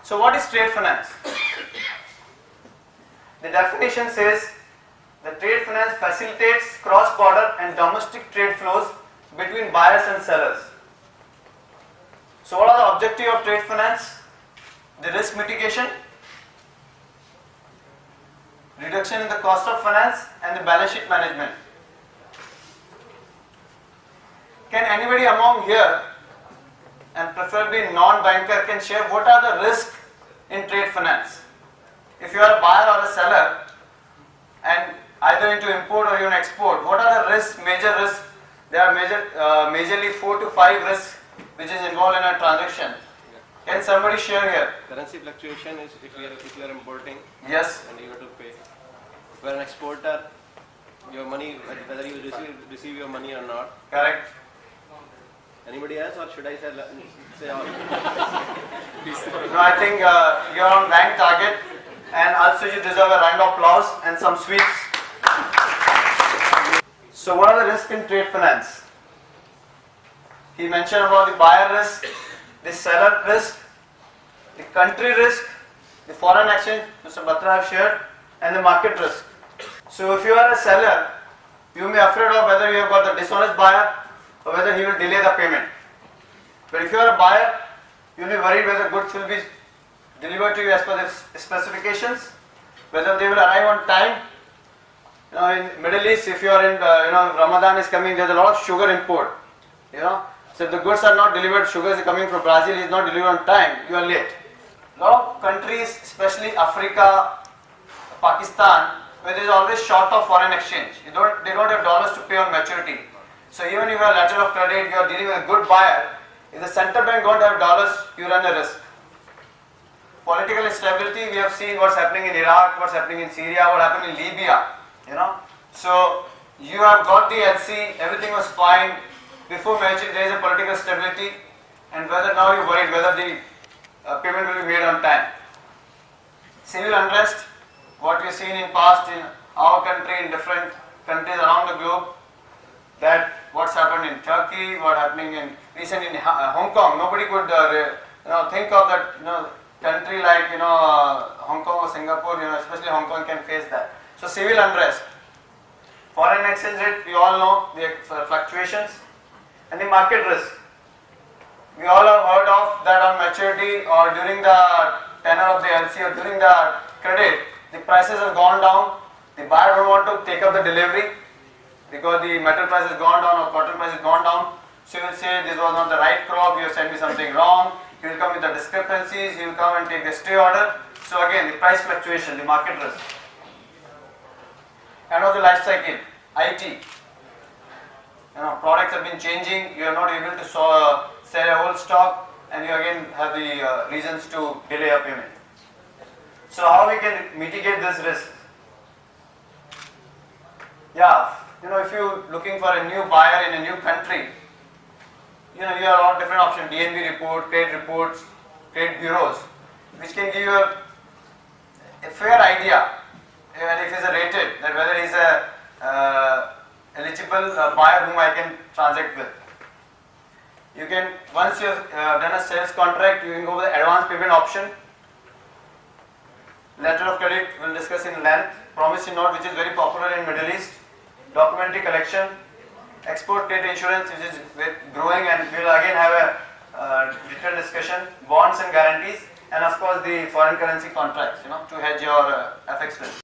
So what is trade finance? The definition says the trade finance facilitates cross-border and domestic trade flows between buyers and sellers. So what are the objectives of trade finance? The risk mitigation, reduction in the cost of finance, and the balance sheet management. Can anybody among here, and preferably non-banker, can share what are the risks in trade finance? If you are a buyer or a seller and either into import or even export, what are the risks, major risks? There are majorly 4 to 5 risks which is involved in a transaction. Can somebody share here? Currency fluctuation is if you are importing. Yes. And you have to pay. If you are an exporter, your money, whether you receive your money or not. Correct. Anybody else, or should I say all? No, I think you are on rank target, and also you deserve a round of applause and some sweets. So what are the risks in trade finance? He mentioned about the buyer risk, the seller risk, the country risk, the foreign exchange, Mr. Batra have shared, and the market risk. So if you are a seller, you may be afraid of whether you have got the dishonest buyer or whether he will delay the payment. But if you are a buyer, you will be worried whether goods will be delivered to you as per the specifications, whether they will arrive on time. You know, in Middle East, if you are in, Ramadan is coming, there is a lot of sugar import. So if the goods are not delivered, sugar is coming from Brazil, is not delivered on time, you are late. A lot of countries, especially Africa, Pakistan, where there is always short of foreign exchange. They don't have dollars to pay on maturity. So even if you have a letter of credit, you are dealing with a good buyer. If the central bank don't have dollars, you run a risk. Political instability, we have seen what's happening in Iraq, what's happening in Syria, what happened in Libya. So you have got the LC, everything was fine. Before maturity, there is a political stability, and whether now you're worried whether the payment will be made on time. Civil unrest, what we've seen in past in our country, in different countries around the globe, that what's happened in Turkey, what happening in recently in Hong Kong. Nobody could think of that country like Hong Kong or Singapore. Especially Hong Kong can face that. So civil unrest, foreign exchange rate, we all know the fluctuations, and the market risk. We all have heard of that on maturity or during the tenor of the LC or during the credit, the prices have gone down. The buyer don't want to take up the delivery because the metal price has gone down or cotton price has gone down. So you will say this was not the right crop, you have sent me something wrong. He will come with the discrepancies, he will come and take the stay order. So again, the price fluctuation, the market risk. End of the life cycle, IT. Products have been changing, you are not able to sell a whole stock, and you again have the reasons to delay a payment. So how we can mitigate this risk? Yeah, if you're looking for a new buyer in a new country, you have a lot of different options, DNB report, trade reports, trade bureaus, which can give you a fair idea, and if it's rated, that whether he's a eligible buyer whom I can transact with. You can, once you have done a sales contract, you can go with the advance payment option. Letter of credit we'll discuss in length. Promissory note, which is very popular in Middle East. Documentary collection. Export trade insurance, which is growing, and we'll again have a detailed discussion. Bonds and guarantees, and of course the foreign currency contracts, to hedge your FX risk.